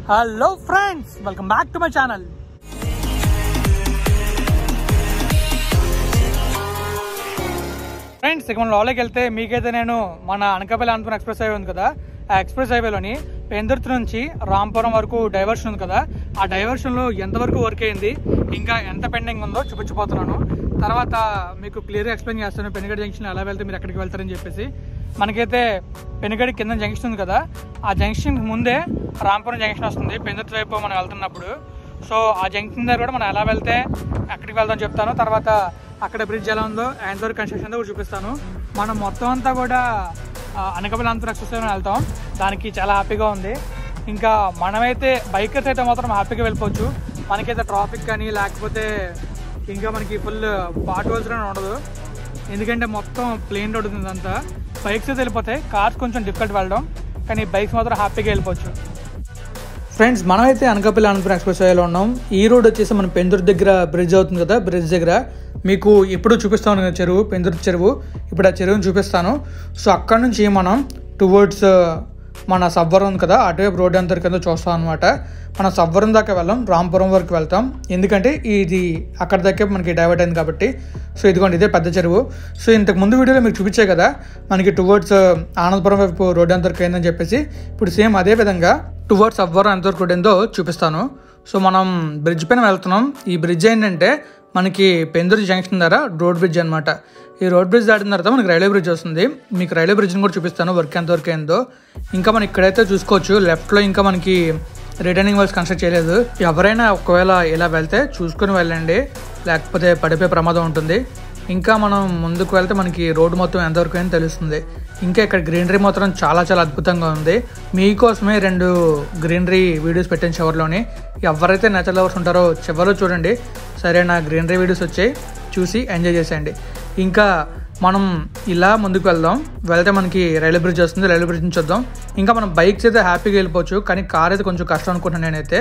Hello friends, welcome back to my channel. Friends, ఇక మనం లోపలికి వెళ్తే మీకైతే నేను మన అనకాపల్లి ఆంధ్రపురం ఎక్స్ప్రెస్ హైవే ఉంది కదా, ఆ ఎక్స్ప్రెస్ హైవేలోని పెందుర్తి నుంచి రాంపురం వరకు డైవర్షన్ ఉంది కదా, ఆ డైవర్షన్లో ఎంతవరకు వర్క్ అయింది, ఇంకా ఎంత పెండింగ్ ఉందో చూపించబోతున్నాను. తర్వాత మీకు క్లియర్గా ఎక్స్ప్లెయిన్ చేస్తాను పెనుగడి జంక్షన్ ఎలా వెళ్తే మీరు ఎక్కడికి వెళ్తారని చెప్పేసి. మనకైతే పెనుగడి కింద జంక్షన్ ఉంది కదా, ఆ జంక్షన్ ముందే రాంపురం జంక్షన్ వస్తుంది పెందుర్తి వైపు మనం వెళ్తున్నప్పుడు. సో ఆ జంక్షన్ దగ్గర కూడా మనం ఎలా వెళ్తే ఎక్కడికి వెళ్తాం చెప్తాను. తర్వాత అక్కడ బ్రిడ్జ్ ఎలా ఉందో, ఎంతవరకు కన్స్ట్రక్షన్ కూడా చూపిస్తాను. మనం మొత్తం అంతా కూడా అనకాపల్లి ఆంధ్రపురం ఎక్స్ప్రెస్ వెళ్తాం. దానికి చాలా హ్యాపీగా ఉంది. ఇంకా మనమైతే బైకర్స్ అయితే మాత్రం హ్యాపీగా వెళ్ళిపోవచ్చు. మనకైతే ట్రాఫిక్ కానీ లేకపోతే ఇంకా మనకి ఫుల్ పార్ట్ హోల్స్ అని ఉండదు, ఎందుకంటే మొత్తం ప్లేన్ రోడ్ ఉంది. అంతా బైక్స్ అయితే వెళ్ళిపోతాయి, కార్స్ కొంచెం డిఫికల్ట్ వెళ్ళడం, కానీ బైక్స్ మాత్రం హ్యాపీగా వెళ్ళిపోవచ్చు. ఫ్రెండ్స్, మనమైతే అనకాపల్లి ఆంధ్రపురం ఎక్స్ప్రెస్ వేలో ఉన్నాం. ఈ రోడ్ వచ్చేసి మన పెందుర్తి దగ్గర బ్రిడ్జ్ అవుతుంది కదా, బ్రిడ్జ్ దగ్గర మీకు ఎప్పుడు చూపిస్తాను కదా చెరువు, పెందుర్తి చెరువు. ఇప్పుడు ఆ చెరువుని చూపిస్తాను. సో అక్కడ నుంచి మనం టువర్డ్స్ మన సవ్వరం ఉంది కదా, అటువైపు రోడ్ అంతా కింద చూస్తాం అనమాట. మనం సవ్వరం దాకా వెళ్ళాం, రాంపురం వరకు వెళ్తాం, ఎందుకంటే ఇది అక్కడ దాకా మనకి డైవర్ట్ అయింది కాబట్టి. సో ఇదిగోండి, ఇదే పెద్ద చెరువు. సో ఇంతకు ముందు వీడియోలో మీకు చూపించే కదా మనకి టువర్డ్స్ ఆనందపురం వైపు రోడ్ ఎంతవరకు అయిందని చెప్పేసి. ఇప్పుడు సేమ్ అదే విధంగా టువర్డ్స్ సవ్వరం ఎంతవరకు రోడ్ ఏందో చూపిస్తాను. సో మనం బ్రిడ్జ్ పైన వెళ్తున్నాం. ఈ బ్రిడ్జ్ ఏంటంటే మనకి పెందుర్తి జంక్షన్ దగ్గర రోడ్ బ్రిడ్జ్ అనమాట. ఈ రోడ్ బ్రిడ్జ్ దాటిన తర్వాత మనకి రైల్వే బ్రిడ్జ్ వస్తుంది. మీకు రైల్వే బ్రిడ్జ్ని కూడా చూపిస్తాను వర్క్ ఎంతవరకు అయిందో. ఇంకా మనం ఇక్కడైతే చూసుకోవచ్చు, లెఫ్ట్లో ఇంకా మనకి రిటర్నింగ్ వాల్స్ కన్స్ట్రక్ట్ చేయలేదు. ఎవరైనా ఒకవేళ ఇలా వెళ్తే చూసుకొని వెళ్ళండి, లేకపోతే పడిపోయే ప్రమాదం ఉంటుంది. ఇంకా మనం ముందుకు వెళ్తే మనకి రోడ్డు మొత్తం ఎంతవరకు అయినా తెలుస్తుంది. ఇంకా ఇక్కడ గ్రీనరీ మాత్రం చాలా చాలా అద్భుతంగా ఉంది. మీకోసమే 2 గ్రీనరీ వీడియోస్ పెట్టాను చివరిలోని. ఎవరైతే నేచర్ లవర్స్ ఉంటారో చివరిలో చూడండి, సరైన గ్రీనరీ వీడియోస్ వచ్చాయి, చూసి ఎంజాయ్ చేసేయండి. ఇంకా మనం ఇలా ముందుకు వెళ్తే మనకి రైల్వే బ్రిడ్జ్ వస్తుంది. రైల్వే బ్రిడ్జ్ నుంచి చూద్దాం. ఇంకా మనం బైక్స్ అయితే హ్యాపీగా వెళ్ళిపోవచ్చు, కానీ కార్ అయితే కొంచెం కష్టం అనుకుంటున్నాను నేనైతే.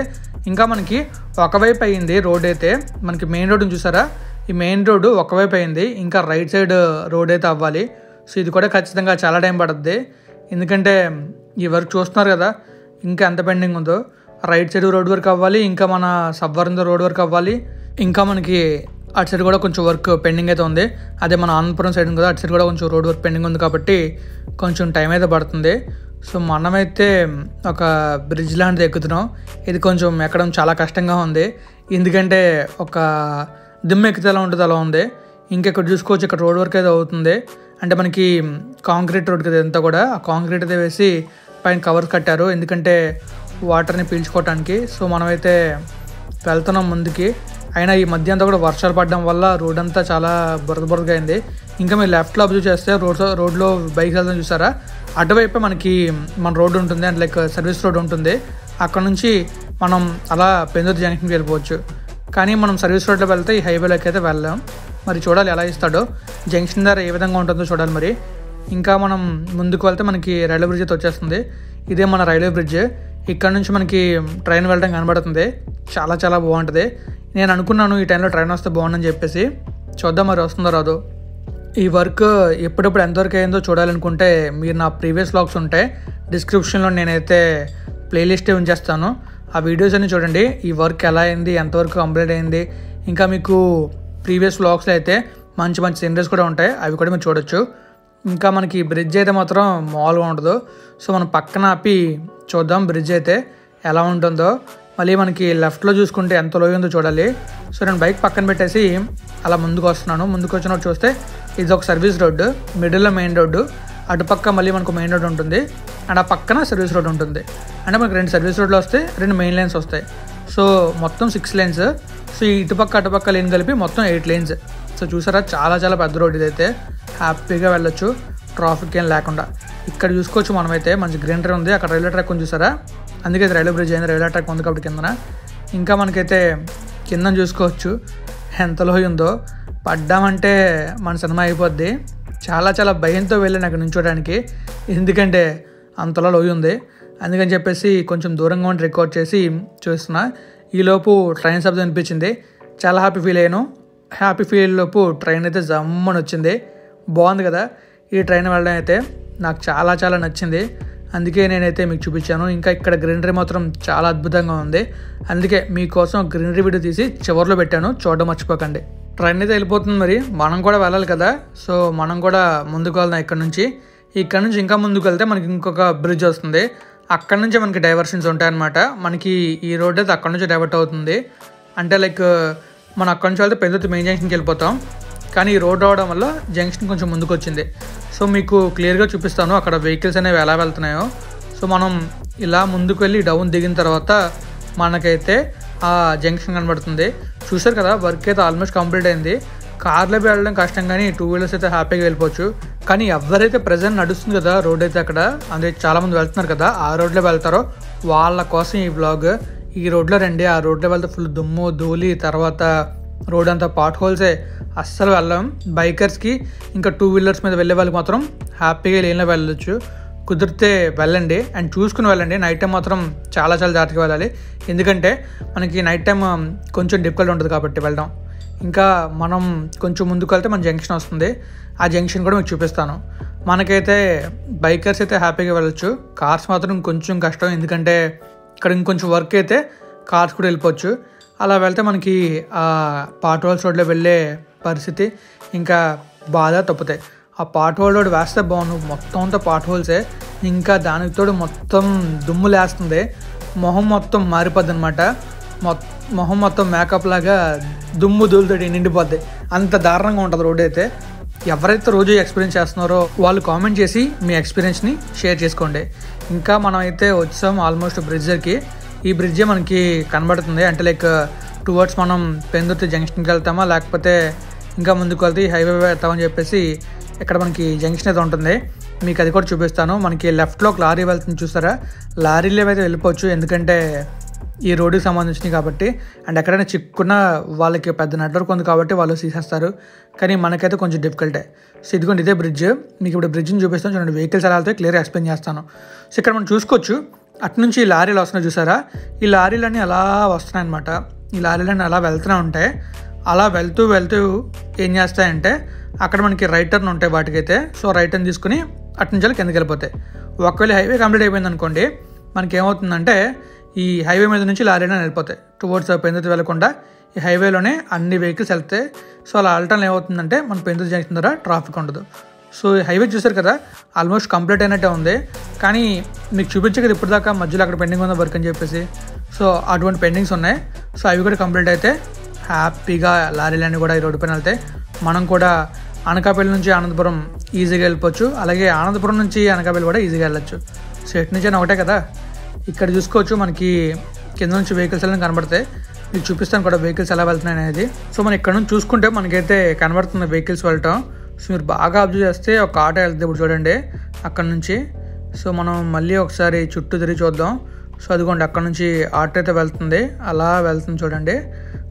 ఇంకా మనకి ఒకవైపు అయ్యింది రోడ్ అయితే, మనకి మెయిన్ రోడ్డుని చూసారా, ఈ మెయిన్ రోడ్డు ఒకవైపు అయింది. ఇంకా రైట్ సైడ్ రోడ్ అయితే అవ్వాలి. సో ఇది కూడా ఖచ్చితంగా చాలా టైం పడుతుంది, ఎందుకంటే ఈ వర్క్ చూస్తున్నారు కదా ఇంకా ఎంత పెండింగ్ ఉందో. రైట్ సైడ్ రోడ్ వర్క్ అవ్వాలి, ఇంకా మన సబ్వరం రోడ్ వర్క్ అవ్వాలి, ఇంకా మనకి అటు సైడ్ కూడా కొంచెం వర్క్ పెండింగ్ అయితే ఉంది. అదే మన ఆనందపురం సైడ్ ఉంది కదా, అటు సైడ్ కూడా కొంచెం రోడ్ వర్క్ పెండింగ్ ఉంది కాబట్టి కొంచెం టైం అయితే పడుతుంది. సో మనమైతే ఒక బ్రిడ్జ్ లాంటిది ఎక్కుతున్నాం. ఇది కొంచెం ఎక్కడం చాలా కష్టంగా ఉంది, ఎందుకంటే ఒక దిమ్మ ఎక్కితే ఎలా ఉంటుందో అలా ఉంది. ఇంకెక్కడ చూసుకోవచ్చు, ఇక్కడ రోడ్ వర్క్ అయితే అవుతుంది. అంటే మనకి కాంక్రీట్ రోడ్ కదా అంతా కూడా, ఆ కాంక్రీట్ అయితే వేసి పైన కవర్స్ కట్టారు, ఎందుకంటే వాటర్ని పీల్చుకోవటానికి. సో మనమైతే వెళ్తున్నాం ముందుకి. అయినా ఈ మధ్య అంతా కూడా వర్షాలు పడడం వల్ల రోడ్ అంతా చాలా బురదగా అయింది. ఇంకా మీరు లెఫ్ట్లో అబ్జర్వ్ చేస్తే రోడ్లో బైక్స్ వెళ్తాం చూసారా, అటువైపే మనకి మన రోడ్డు ఉంటుంది, అంటే లైక్ సర్వీస్ రోడ్ ఉంటుంది. అక్కడ నుంచి మనం అలా పెందుర్తి జంక్షన్కి వెళ్ళిపోవచ్చు. కానీ మనం సర్వీస్ రోడ్లో వెళ్తే ఈ హైవేలోకి అయితే వెళ్ళాం. మరి చూడాలి ఎలా ఇస్తాడో, జంక్షన్ దగ్గర ఏ విధంగా ఉంటుందో చూడాలి మరి. ఇంకా మనం ముందుకు వెళ్తే మనకి రైల్వే బ్రిడ్జ్ అయితే వచ్చేస్తుంది. ఇదే మన రైల్వే బ్రిడ్జ్. ఇక్కడ నుంచి మనకి ట్రైన్ వెళ్ళడం కనబడుతుంది, చాలా చాలా బాగుంటుంది. నేను అనుకున్నాను ఈ టైంలో ట్రైన్ వస్తే బాగుందని చెప్పేసి. చూద్దాం మరి వస్తుందో రాదో. ఈ వర్క్ ఎప్పుడెప్పుడు ఎంతవరకు అయిందో చూడాలనుకుంటే మీరు నా ప్రీవియస్ వ్లాగ్స్ ఉంటే డిస్క్రిప్షన్లో నేనైతే ప్లేలిస్టే ఉంచేస్తాను, ఆ వీడియోస్ అన్ని చూడండి. ఈ వర్క్ ఎలా అయింది, ఎంతవరకు కంప్లీట్ అయింది. ఇంకా మీకు ప్రీవియస్ వ్లాగ్స్లో అయితే మంచి మంచి సీనరీస్ కూడా ఉంటాయి, అవి కూడా మీరు చూడొచ్చు. ఇంకా మనకి బ్రిడ్జ్ అయితే మాత్రం మామూలుగా ఉండదు. సో మనం పక్కన ఆపి చూద్దాం బ్రిడ్జ్ అయితే ఎలా ఉంటుందో. మళ్ళీ మనకి లెఫ్ట్లో చూసుకుంటే ఎంత లోయ ఉందో చూడాలి. సో నేను బైక్ పక్కన పెట్టేసి అలా ముందుకు వస్తున్నాను. ముందుకు వచ్చినప్పుడు చూస్తే ఇది ఒక సర్వీస్ రోడ్డు, మిడిల్లో మెయిన్ రోడ్డు, అటుపక్క మళ్ళీ మనకు మెయిన్ రోడ్ ఉంటుంది, అండ్ ఆ పక్కన సర్వీస్ రోడ్ ఉంటుంది. అంటే మనకి 2 సర్వీస్ రోడ్లు వస్తాయి, 2 మెయిన్ లైన్స్ వస్తాయి. సో మొత్తం 6 లైన్స్. సో ఇటుపక్క అటుపక్క లైన్ కలిపి మొత్తం 8 లైన్స్. సో చూసారా, చాలా చాలా పెద్ద రోడ్ ఇదైతే, హ్యాపీగా వెళ్ళొచ్చు ట్రాఫిక్ ఏం లేకుండా. ఇక్కడ చూసుకోవచ్చు మనమైతే మంచి గ్రీనరీ ఉంది. అక్కడ రైల్వే ట్రాక్ ఉంది చూసారా, అందుకే రైల్వే బ్రిడ్జ్ అయింది, రైల్వే ట్రాక్ ఉంది కాబట్టి కిందన. ఇంకా మనకైతే కింద చూసుకోవచ్చు ఎంత లోయ ఉందో. పడ్డామంటే మన సినిమా అయిపోద్ది. చాలా చాలా భయంతో వెళ్ళాను అక్కడ నుంచోడానికి, ఎందుకంటే అంతలో లోయ ఉంది. అందుకని చెప్పేసి కొంచెం దూరంగా ఉండి రికార్డ్ చేసి చూస్తున్నా. ఈలోపు ట్రైన్ శబ్దం అనిపించింది, చాలా హ్యాపీ ఫీల్ అయ్యాను. హ్యాపీ ఫీల్ లోపు ట్రైన్ అయితే జమ్మని వచ్చింది. బాగుంది కదా ఈ ట్రైన్ వెళ్ళడం అయితే, నాకు చాలా చాలా నచ్చింది. అందుకే నేనైతే మీకు చూపించాను. ఇంకా ఇక్కడ గ్రీనరీ మాత్రం చాలా అద్భుతంగా ఉంది. అందుకే మీకోసం గ్రీనరీ వీడియో తీసి చివరిలో పెట్టాను, చూడడం మర్చిపోకండి. ట్రైన్ అయితే వెళ్ళిపోతుంది, మరి మనం కూడా వెళ్ళాలి కదా. సో మనం కూడా ముందుకు వెళ్దాం. ఇక్కడ నుంచి ఇంకా ముందుకు వెళ్తే మనకి ఇంకొక బ్రిడ్జ్ వస్తుంది. అక్కడ నుంచి మనకి డైవర్షన్స్ ఉంటాయన్నమాట. మనకి ఈ రోడ్ అయితే అక్కడ నుంచి డైవర్ట్ అవుతుంది. అంటే లైక్ మనం అక్కడ నుంచి వెళ్తే పెద్దతి మెయిన్ జంక్షన్కి వెళ్ళిపోతాం. కానీ ఈ రోడ్ రావడం వల్ల జంక్షన్ కొంచెం ముందుకు వచ్చింది. సో మీకు క్లియర్గా చూపిస్తాను అక్కడ వెహికల్స్ అనేవి ఎలా వెళ్తున్నాయో. సో మనం ఇలా ముందుకు వెళ్ళి డౌన్ దిగిన తర్వాత మనకైతే ఆ జంక్షన్ కనబడుతుంది. చూసారు కదా, వర్క్ అయితే ఆల్మోస్ట్ కంప్లీట్ అయింది. కార్లో వెళ్ళడం కష్టం, కానీ 2 వీలర్స్ అయితే హ్యాపీగా వెళ్ళిపోవచ్చు. కానీ ఎవరైతే ప్రజెంట్ నడుస్తుంది కదా రోడ్ అయితే అక్కడ, అంటే చాలామంది వెళ్తున్నారు కదా, ఆ రోడ్లో వెళ్తారో వాళ్ళ కోసం ఈ వ్లాగ్. ఈ రోడ్లో రండి, ఆ రోడ్లో వెళ్తే ఫుల్ దుమ్ము ధూళి, తర్వాత రోడ్ అంతా పాట్ హోల్సే, అస్సలు వెళ్ళాం. బైకర్స్కి ఇంకా 2 వీలర్స్ మీద వెళ్ళే వాళ్ళకి మాత్రం హ్యాపీగా లేన్లో వెళ్ళొచ్చు. కుదిరితే వెళ్ళండి అండ్ చూసుకుని వెళ్ళండి. నైట్ టైం మాత్రం చాలా జాగ్రత్తగా వెళ్ళాలి, ఎందుకంటే మనకి నైట్ టైం కొంచెం డిఫికల్ట్ ఉంటుంది కాబట్టి వెళ్ళడం. ఇంకా మనం కొంచెం ముందుకు వెళ్తే మన జంక్షన్ వస్తుంది. ఆ జంక్షన్ కూడా మీకు చూపిస్తాను. మనకైతే బైకర్స్ అయితే హ్యాపీగా వెళ్ళొచ్చు. కార్స్ మాత్రం కొంచెం కష్టం, ఎందుకంటే ఇక్కడ ఇంకొంచెం వర్క్ అయితే కార్స్ కూడా వెళ్ళిపోవచ్చు. అలా వెళ్తే మనకి ఆ పాట్ హోల్స్ రోడ్లో వెళ్ళే పరిస్థితి ఇంకా బాగా తప్పుతాయి. ఆ పాట్ హోల్ రోడ్ వేస్తే బాగుండు, మొత్తం అంతా పాట్ హోల్సే. ఇంకా దానికి తోడు మొత్తం దుమ్ము లేస్తుంది, మొహం మొత్తం మారిపోద్ది అనమాట. మొహం మొత్తం మేకప్ లాగా దుమ్ము ధూళితోటి నిండిపోద్ది, అంత దారుణంగా ఉంటుంది రోడ్ అయితే. ఎవరైతే రోజు ఎక్స్పీరియన్స్ చేస్తున్నారో వాళ్ళు కామెంట్ చేసి మీ ఎక్స్పీరియన్స్ని షేర్ చేసుకోండి. ఇంకా మనం అయితే వచ్చాం ఆల్మోస్ట్ బ్రిడ్జ్కి. ఈ బ్రిడ్జే మనకి కనబడుతుంది, అంటే లైక్ టువర్డ్స్ మనం పెందుర్తి జంక్షన్కి వెళ్తామా లేకపోతే ఇంకా ముందుకు వెళ్తే హైవే వెళ్తామని చెప్పేసి ఇక్కడ మనకి జంక్షన్ అయితే ఉంటుంది. మీకు అది కూడా చూపిస్తాను. మనకి లెఫ్ట్లో ఒక లారీ వెళ్తుంది, చూస్తారా? లారీలో అయితే వెళ్ళిపోవచ్చు, ఎందుకంటే ఈ రోడ్డుకి సంబంధించినవి కాబట్టి. అండ్ ఎక్కడైనా చిక్కున్న వాళ్ళకి పెద్ద నెట్వర్క్ ఉంది కాబట్టి వాళ్ళు తీసేస్తారు, కానీ మనకైతే కొంచెం డిఫికల్టే. సో ఇదిగోండి, ఇదే బ్రిడ్జ్. మీకు ఇప్పుడు బ్రిడ్జ్ని చూపిస్తాను, చూడండి. వెహికల్స్ ఎలా వెళ్తాయి క్లియర్గా ఎక్స్ప్లెయిన్ చేస్తాను. సో ఇక్కడ మనం చూసుకోవచ్చు, అటు నుంచి లారీలు వస్తున్నాయి, చూసారా? ఈ లారీలన్నీ అలా వస్తున్నాయి అనమాట. ఈ లారీలన్నీ అలా వెళ్తూనే ఉంటాయి. అలా వెళ్తూ ఏం చేస్తాయంటే అక్కడ మనకి రైట్ టర్న్ ఉంటాయి వాటికైతే. సో రైట్ టర్న్ తీసుకుని అటు నుంచి కిందకి వెళ్ళిపోతాయి. ఒకవేళ హైవే కంప్లీట్ అయిపోయింది అనుకోండి, మనకి ఏమవుతుందంటే ఈ హైవే మీద నుంచి లారీలు వెళ్ళిపోతాయి. టువర్డ్స్ పెందుర్తి వెళ్ళకుండా ఈ హైవేలోనే అన్ని వెహికల్స్ వెళ్తాయి. సో అలా వెళ్ళటం ఏమవుతుందంటే మన పెందుర్తి జంక్షన్ దగ్గర ట్రాఫిక్ ఉండదు. సో హైవే చూసారు కదా, ఆల్మోస్ట్ కంప్లీట్ అయినట్టే ఉంది. కానీ మీకు చూపించే కదా ఇప్పుడు దాకా మధ్యలో అక్కడ పెండింగ్ ఉందా వర్క్ అని చెప్పేసి. సో అటువంటి పెండింగ్స్ ఉన్నాయి. సో అవి కూడా కంప్లీట్ అయితే హ్యాపీగా లారీలన్నీ కూడా ఈ రోడ్డు పైన వెళ్తాయి. మనం కూడా అనకాపల్లి నుంచి అనంతపురం ఈజీగా వెళ్ళిపోవచ్చు, అలాగే అనంతపురం నుంచి అనకాపల్లి కూడా ఈజీగా వెళ్ళొచ్చు. సో ఎటు నుంచి ఒకటే కదా. ఇక్కడ చూసుకోవచ్చు, మనకి కింద నుంచి వెహికల్స్ ఎలా కనబడతాయి. మీకు చూపిస్తాను కూడా వెహికల్స్ ఎలా వెళ్తున్నాయి అనేది. సో మనం ఇక్కడ నుంచి చూసుకుంటే మనకైతే కనబడుతుంది వెహికల్స్ వెళ్ళటం. సో మీరు బాగా అబ్జర్వ్ చేస్తే ఒక ఆటో వెళ్తుంది ఇప్పుడు చూడండి అక్కడ నుంచి. సో మనం మళ్ళీ ఒకసారి చుట్టూ తిరిగి చూద్దాం. సో అదిగోండి అక్కడ నుంచి ఆటో అయితే వెళ్తుంది, అలా వెళ్తుంది చూడండి.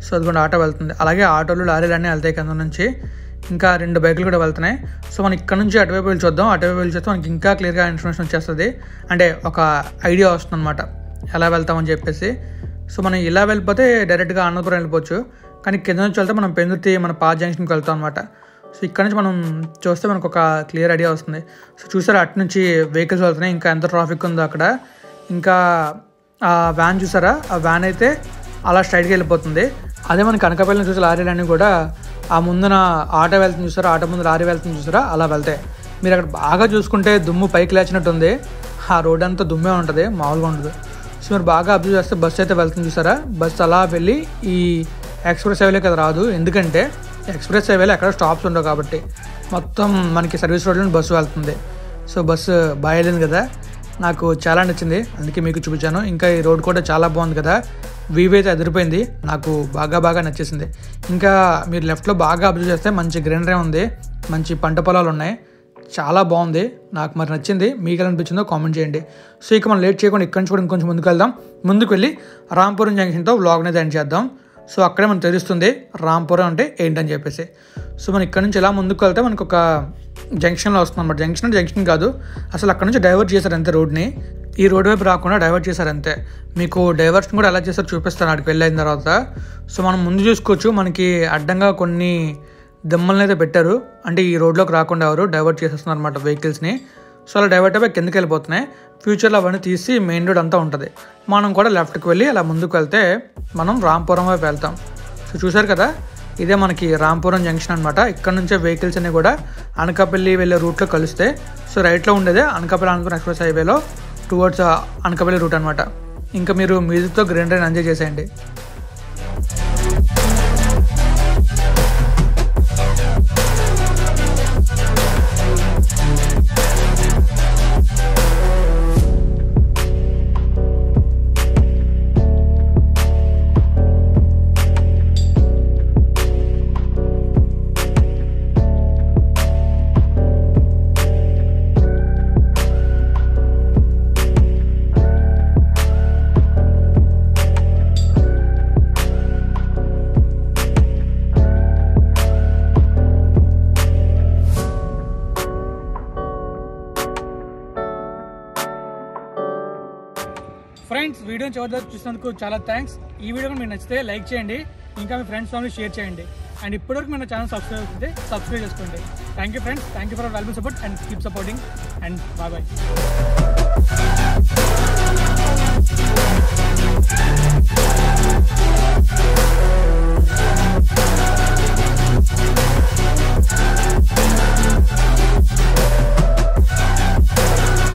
సో అదిగోండి ఆటో వెళ్తుంది, అలాగే ఆటోలు లారీలు అన్నీ వెళ్తాయి కింద నుంచి. ఇంకా 2 బైకులు కూడా వెళ్తున్నాయి. సో మనం ఇక్కడ నుంచి అటువైపు వెళ్ళి చూద్దాం. అటువైపు వెళ్ళి చూస్తే మనకి ఇంకా క్లియర్గా ఇన్ఫర్మేషన్ వచ్చేస్తుంది, అంటే ఒక ఐడియా వస్తుంది అనమాట ఎలా వెళ్తామని చెప్పేసి. సో మనం ఇలా వెళ్ళిపోతే డైరెక్ట్గా అనంతపురం వెళ్ళిపోవచ్చు, కానీ కింద నుంచి వెళ్తే మనం పెందుర్తి మన పాత జంక్షన్కి వెళ్తాం అనమాట. సో ఇక్కడ నుంచి మనం చూస్తే మనకు ఒక క్లియర్ ఐడియా వస్తుంది. సో చూసారా, అటు నుంచి వెహికల్స్ వెళ్తున్నాయి, ఇంకా ఎంత ట్రాఫిక్ ఉందో అక్కడ. ఇంకా ఆ వ్యాన్ చూసారా, ఆ వ్యాన్ అయితే అలా స్ట్రైట్గా వెళ్ళిపోతుంది. అదే మనకి అనకాపల్లిని చూసే లారీలన్నీ కూడా ఆ ముందున ఆటో వెళ్తుంది చూసారా, ఆటో ముందు లారీ వెళ్తుంది చూసారా, అలా వెళ్తాయి. మీరు అక్కడ బాగా చూసుకుంటే దుమ్ము పైకి లేచినట్టు ఉంది. ఆ రోడ్ అంతా దుమ్మే ఉంటుంది, మామూలుగా ఉండదు. సో మీరు బాగా అబ్జర్వ్ చేస్తే బస్సు అయితే వెళ్తుంది చూసారా, బస్సు అలా వెళ్ళి ఈ ఎక్స్ప్రెస్ హైవేలోకి అది రాదు, ఎందుకంటే ఎక్స్ప్రెస్ హైవేలో ఎక్కడ స్టాప్స్ ఉండవు కాబట్టి మొత్తం మనకి సర్వీస్ రోడ్లో బస్సు వెళ్తుంది. సో బస్సు బాగా వెళ్ళింది కదా, నాకు చాలా నచ్చింది, అందుకే మీకు చూపించాను. ఇంకా ఈ రోడ్ కూడా చాలా బాగుంది కదా, వీవ్ అయితే అదిరిపోయింది, నాకు బాగా నచ్చేసింది. ఇంకా మీరు లెఫ్ట్లో బాగా అబ్జర్వ్ చేస్తే మంచి గ్రీనరీ ఉంది, మంచి పంట పొలాలు ఉన్నాయి, చాలా బాగుంది, నాకు మరి నచ్చింది. మీకు ఎలా అనిపించిందో కామెంట్ చేయండి. సో ఇక మనం లేట్ చేయకుండా ఇక్కడి నుంచి కూడా ఇంకొంచెం ముందుకు వెళ్దాం. ముందుకు వెళ్ళి రాంపురం జంక్షన్తో వ్లాగ్ని ఎండ్ చేద్దాం. సో అక్కడే మనకు తెలుస్తుంది రాంపురం అంటే ఏంటని చెప్పేసి. సో మనం ఇక్కడ నుంచి ఇలా ముందుకు వెళ్తే మనకు ఒక జంక్షన్లో వస్తుంది అనమాట. జంక్షన్ కాదు, అసలు అక్కడ నుంచి డైవర్ట్ చేశారు అంతే రోడ్ని. ఈ రోడ్ వైపు రాకుండా డైవర్ట్ చేశారు అంతే. మీకు డైవర్షన్ కూడా ఎలా చేశారో చూపిస్తాను అక్కడికి వెళ్ళిన తర్వాత. సో మనం ముందు చూసుకోవచ్చు, మనకి అడ్డంగా కొన్ని దమ్మల్ని అయితే పెట్టారు, అంటే ఈ రోడ్లోకి రాకుండా ఎవరు డైవర్ట్ చేసేస్తున్నారు అనమాట వెహికల్స్ని. సో అలా డైవర్ట్ అయిపోయి కిందకి వెళ్ళిపోతున్నాయి. ఫ్యూచర్లో అవన్నీ తీసి మెయిన్ రోడ్ అంతా ఉంటుంది. మనం కూడా లెఫ్ట్కి వెళ్ళి అలా ముందుకు వెళ్తే మనం రాంపురం వైపు వెళ్తాం. సో చూసారు కదా, ఇదే మనకి రాంపురం జంక్షన్ అనమాట. ఇక్కడ నుంచే వెహికల్స్ అన్నీ కూడా అనకాపల్లి వెళ్ళే రూట్లో కలుస్తాయి. సో రైట్లో ఉండేదే అనకాపల్లి అనంతపురం ఎక్స్ప్రెస్ హైవేలో టువర్డ్స్ అనకాపల్లి రూట్ అనమాట. ఇంకా మీరు మ్యూజిక్తో గ్రీన్ రైన్ ఎంజాయ్ చేసేయండి. ఫ్రెండ్స్, వీడియోని చివరి చూసినందుకు చాలా థ్యాంక్స్. ఈ వీడియో మీకు నచ్చితే లైక్ చేయండి, ఇంకా మీ ఫ్రెండ్స్ ఫ్యామిలీ షేర్ చేయండి. అండ్ ఇప్పటివరకు మన ఛానల్ సబ్స్క్రైబ్ చేసుకోండి. Thank you friends, thank you for valuable support and keep supporting and bye.